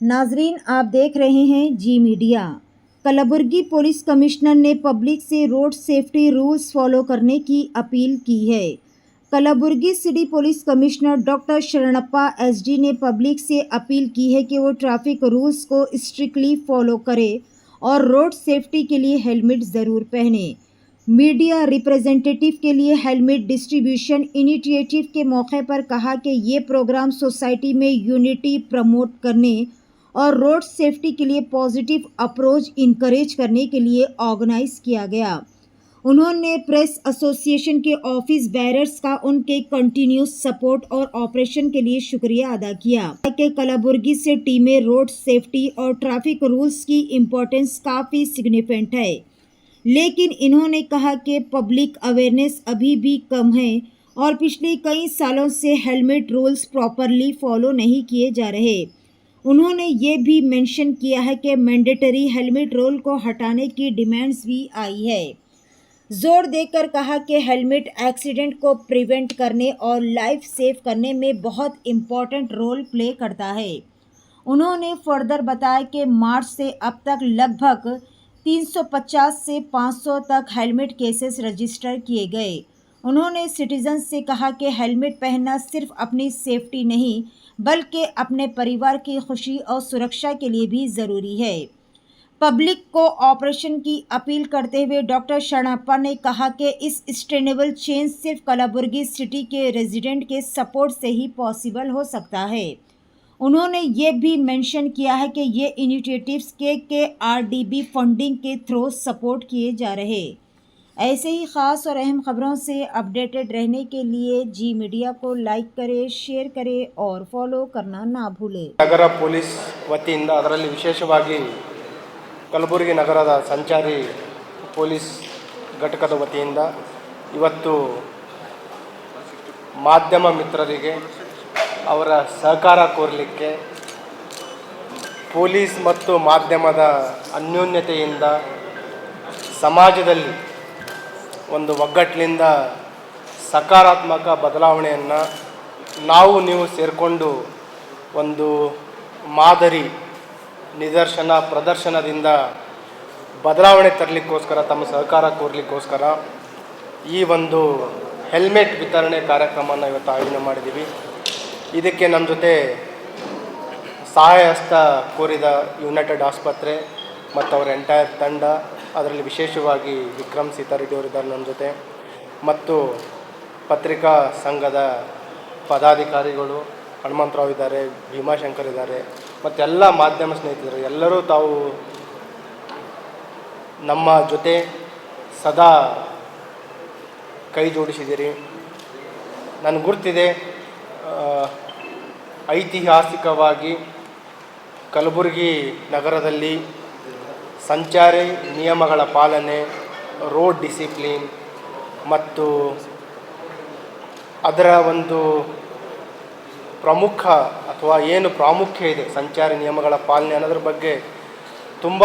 नाजरीन, आप देख रहे हैं G media. Kalaburagi police commissioner ने पब्लिक से रोड सेफ्टी रूल्स फॉलो करने की अपील की है। Kalaburagi city police commissioner doctor Sharanappa SD ने पब्लिक से अपील की है कि वो ट्रैफिक रूल्स को स्ट्रिक्टली फॉलो करे और रोड सेफ्टी के लिए हेलमेट ज़रूर पहने। मीडिया रिप्रेजेंटेटिव के लिए हेलमेट डिस्ट्रीब्यूशन इनिशिएटिव के मौके पर कहा कि ये प्रोग्राम सोसाइटी में यूनिटी प्रमोट करने और रोड सेफ्टी के लिए पॉजिटिव अप्रोच इनकरेज करने के लिए ऑर्गेनाइज किया गया। उन्होंने प्रेस एसोसिएशन के ऑफिस बैरर्स का उनके कंटिन्यूस सपोर्ट और ऑपरेशन के लिए शुक्रिया अदा किया कि कलबुर्गी से टीमें रोड सेफ्टी और ट्रैफिक रूल्स की इम्पोर्टेंस काफ़ी सिग्निफिकेंट है, लेकिन इन्होंने कहा कि पब्लिक अवेयरनेस अभी भी कम है और पिछले कई सालों से हेलमेट रूल्स प्रॉपरली फॉलो नहीं किए जा रहे। उन्होंने ये भी मेंशन किया है कि मैंडेटरी हेलमेट रूल को हटाने की डिमांड्स भी आई है। जोर देकर कहा कि हेलमेट एक्सीडेंट को प्रिवेंट करने और लाइफ सेव करने में बहुत इम्पोर्टेंट रोल प्ले करता है। उन्होंने फर्दर बताया कि मार्च से अब तक लगभग 350 से 500 तक हेलमेट केसेस रजिस्टर किए गए। उन्होंने सिटीजन से कहा कि हेलमेट पहनना सिर्फ अपनी सेफ्टी नहीं बल्कि अपने परिवार की खुशी और सुरक्षा के लिए भी ज़रूरी है। पब्लिक को ऑपरेशन की अपील करते हुए डॉक्टर शरणप्पा ने कहा कि इस सस्टेनेबल चेंज सिर्फ कलबुर्गी सिटी के रेजिडेंट के सपोर्ट से ही पॉसिबल हो सकता है। उन्होंने ये भी मेंशन किया है कि ये इनिशिएटिव्स के आरडीबी फंडिंग के थ्रू सपोर्ट किए जा रहे। ऐसे ही ख़ास और अहम खबरों से अपडेटेड रहने के लिए जी मीडिया को लाइक करें, शेयर करें और फॉलो करना ना भूलें। ನಗರ ಪೊಲೀಸ್ ವತಿಯಿಂದ ಅದರಲ್ಲಿ ವಿಶೇಷವಾಗಿ ಕಲಬುರಗಿ ನಗರದ ಸಂಚಾರಿ ಪೊಲೀಸ್ ಘಟಕದ ವತಿಯಿಂದ ಇವತ್ತು ಮಾಧ್ಯಮ ಮಿತ್ರರಿಗೆ ಅವರ ಸಹಕಾರ ಕೋರಲಿಕ್ಕೆ ಪೊಲೀಸ್ ಮತ್ತು ಮಾಧ್ಯಮದ ಅನ್ಯೋನ್ಯತೆಯಿಂದ ಸಮಾಜದಲ್ಲಿ ಒಂದು ಒಗ್ಗಟ್ಟಿನಿಂದ ಸಕಾರಾತ್ಮಕ ಬದಲಾವಣೆಯನ್ನು ನಾವು ನೀವು ಸೇರಿಕೊಂಡು ಒಂದು ಮಾದರಿ ನಿದರ್ಶನ ಪ್ರದರ್ಶನದಿಂದ ಬದಲಾವಣೆ ತರಲಿಕ್ಕೋಸ್ಕರ ತಮ್ಮ ಸಹಕಾರ ಕೋರಲಿಕ್ಕೋಸ್ಕರ ಈ ಒಂದು ಹೆಲ್ಮೆಟ್ ವಿತರಣೆ ಕಾರ್ಯಕ್ರಮವನ್ನು ಇವತ್ತು ಆಯೋಜನೆ ಮಾಡಿದ್ದೀವಿ. ಇದಕ್ಕೆ ನಮ್ಮ ಜೊತೆ ಸಹಾಯ ಹಸ್ತ ಕೋರಿದ ಯುನೈಟೆಡ್ ಆಸ್ಪತ್ರೆ ಮತ್ತು ಅವರ ಎಂಟೈರ್ ತಂಡ, ಅದರಲ್ಲಿ ವಿಶೇಷವಾಗಿ ವಿಕ್ರಮ್ ಸೀತಾರೆಡ್ಡಿ ಅವರಿದ್ದಾರೆ ನನ್ನ ಜೊತೆ, ಮತ್ತು ಪತ್ರಿಕಾ ಸಂಘದ ಪದಾಧಿಕಾರಿಗಳು ಹನುಮಂತರಾವ್ ಇದ್ದಾರೆ, ಭೀಮಾಶಂಕರ್ ಇದ್ದಾರೆ, ಮತ್ತೆಲ್ಲ ಮಾಧ್ಯಮ ಸ್ನೇಹಿತರು ಎಲ್ಲರೂ ತಾವು ನಮ್ಮ ಜೊತೆ ಸದಾ ಕೈ ಜೋಡಿಸಿದ್ದೀರಿ. ನನಗೆ ಗುರ್ತಿದೆ, ಐತಿಹಾಸಿಕವಾಗಿ ಕಲಬುರಗಿ ನಗರದಲ್ಲಿ ಸಂಚಾರಿ ನಿಯಮಗಳ ಪಾಲನೆ, ರೋಡ್ ಡಿಸಿಪ್ಲಿನ್ ಮತ್ತು ಅದರ ಒಂದು ಪ್ರಮುಖ ಅಥವಾ ಏನು ಪ್ರಾಮುಖ್ಯ ಇದೆ ಸಂಚಾರಿ ನಿಯಮಗಳ ಪಾಲನೆ ಅನ್ನೋದ್ರ ಬಗ್ಗೆ ತುಂಬ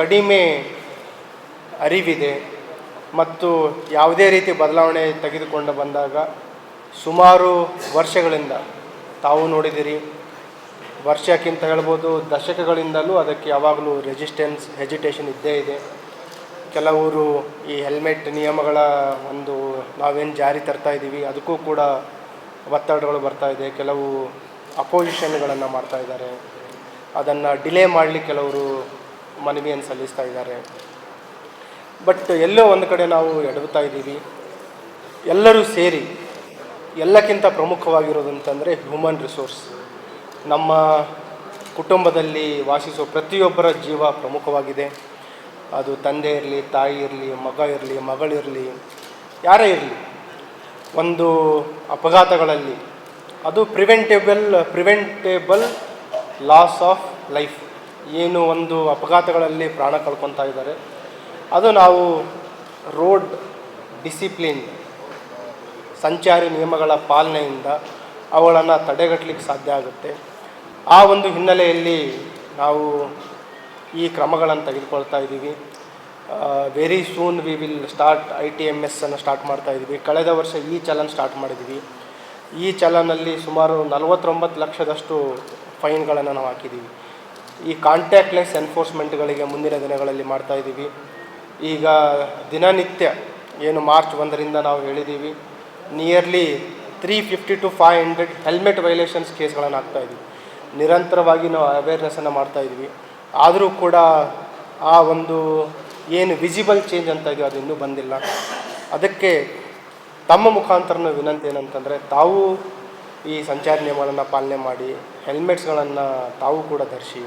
ಕಡಿಮೆ ಅರಿವಿದೆ. ಮತ್ತು ಯಾವುದೇ ರೀತಿ ಬದಲಾವಣೆ ತೆಗೆದುಕೊಂಡು ಬಂದಾಗ ಸುಮಾರು ವರ್ಷಗಳಿಂದ ತಾವು ನೋಡಿದಿರಿ, ವರ್ಷಕ್ಕಿಂತ ಹೇಳ್ಬೋದು ದಶಕಗಳಿಂದಲೂ ಅದಕ್ಕೆ ಯಾವಾಗಲೂ ಹೆಜಿಟೇಷನ್ ಇದ್ದೇ ಇದೆ. ಕೆಲವರು ಈ ಹೆಲ್ಮೆಟ್ ನಿಯಮಗಳ ಒಂದು ನಾವೇನು ಜಾರಿ ತರ್ತಾ ಇದ್ದೀವಿ ಅದಕ್ಕೂ ಕೂಡ ಒತ್ತಡಗಳು ಬರ್ತಾ ಇದೆ. ಕೆಲವು ಅಪೋಸಿಷನ್ಗಳನ್ನು ಮಾಡ್ತಾ ಇದ್ದಾರೆ, ಅದನ್ನು ಡಿಲೇ ಮಾಡಲಿಕ್ಕೆ ಕೆಲವರು ಮನವಿಯನ್ನು ಸಲ್ಲಿಸ್ತಾ ಇದ್ದಾರೆ. ಬಟ್ ಎಲ್ಲೋ ಒಂದು ಕಡೆ ನಾವು ಎಡವುತ್ತಾ ಇದ್ದೀವಿ. ಎಲ್ಲರೂ ಸೇರಿ ಎಲ್ಲಕ್ಕಿಂತ ಪ್ರಮುಖವಾಗಿರೋದು ಅಂತಂದರೆ ಹ್ಯೂಮನ್ ರಿಸೋರ್ಸ್. ನಮ್ಮ ಕುಟುಂಬದಲ್ಲಿ ವಾಸಿಸೋ ಪ್ರತಿಯೊಬ್ಬರ ಜೀವ ಪ್ರಮುಖವಾಗಿದೆ. ಅದು ತಂದೆ ಇರಲಿ, ತಾಯಿ ಇರಲಿ, ಮಗ ಇರಲಿ, ಮಗಳಿರಲಿ, ಯಾರೇ ಇರಲಿ, ಒಂದು ಅಪಘಾತಗಳಲ್ಲಿ ಅದು ಪ್ರಿವೆಂಟೇಬಲ್ ಲಾಸ್ ಆಫ್ ಲೈಫ್, ಏನು ಒಂದು ಅಪಘಾತಗಳಲ್ಲಿ ಪ್ರಾಣ ಕಳ್ಕೊತಾ ಇದ್ದಾರೆ, ಅದು ನಾವು ರೋಡ್ ಡಿಸಿಪ್ಲಿನ್ ಸಂಚಾರಿ ನಿಯಮಗಳ ಪಾಲನೆಯಿಂದ ಅವುಗಳನ್ನು ತಡೆಗಟ್ಟಲಿಕ್ಕೆ ಸಾಧ್ಯ ಆಗುತ್ತೆ. ಆ ಒಂದು ಹಿನ್ನೆಲೆಯಲ್ಲಿ ನಾವು ಈ ಕ್ರಮಗಳನ್ನು ತೆಗೆದುಕೊಳ್ತಾ ಇದ್ದೀವಿ. Very soon we will start ITMS ಅನ್ನು ಸ್ಟಾರ್ಟ್ ಮಾಡ್ತಾ ಇದ್ದೀವಿ. ಕಳೆದ ವರ್ಷ ಈ ಚಲನ್ ಸ್ಟಾರ್ಟ್ ಮಾಡಿದ್ವಿ. ಈ ಚಲನಲ್ಲಿ ಸುಮಾರು 49 ಲಕ್ಷದಷ್ಟು ಫೈನ್ಗಳನ್ನು ನಾವು ಹಾಕಿದ್ದೀವಿ. ಈ ಕಾಂಟ್ಯಾಕ್ಟ್ಲೆಸ್ ಎನ್ಫೋರ್ಸ್ಮೆಂಟ್ಗಳಿಗೆ ಮುಂದಿನ ದಿನಗಳಲ್ಲಿ ಮಾಡ್ತಾಯಿದ್ದೀವಿ. ಈಗ ದಿನನಿತ್ಯ ಏನು ಮಾರ್ಚ್ 1ರಿಂದ ನಾವು ಹೇಳಿದ್ದೀವಿ, ನಿಯರ್ಲಿ 350 to 500 ಹೆಲ್ಮೆಟ್ ವೈಲೇಷನ್ಸ್ ಕೇಸ್ಗಳನ್ನು ಹಾಕ್ತಾಯಿದ್ದೀವಿ. ನಿರಂತರವಾಗಿ ನಾವು ಅವೇರ್ನೆಸ್ಸನ್ನು ಮಾಡ್ತಾಯಿದ್ವಿ. ಆದರೂ ಕೂಡ ಆ ಒಂದು ಏನು ವಿಸಿಬಲ್ ಚೇಂಜ್ ಅಂತ ಇದೆಯೋ ಅದು ಇನ್ನೂ ಬಂದಿಲ್ಲ. ಅದಕ್ಕೆ ತಮ್ಮ ಮುಖಾಂತರನ ವಿನಂತಿ ಏನಂತಂದರೆ, ತಾವು ಈ ಸಂಚಾರಿ ನಿಯಮಗಳನ್ನು ಪಾಲನೆ ಮಾಡಿ, ಹೆಲ್ಮೆಟ್ಸ್ಗಳನ್ನು ತಾವು ಕೂಡ ಧರಿಸಿ.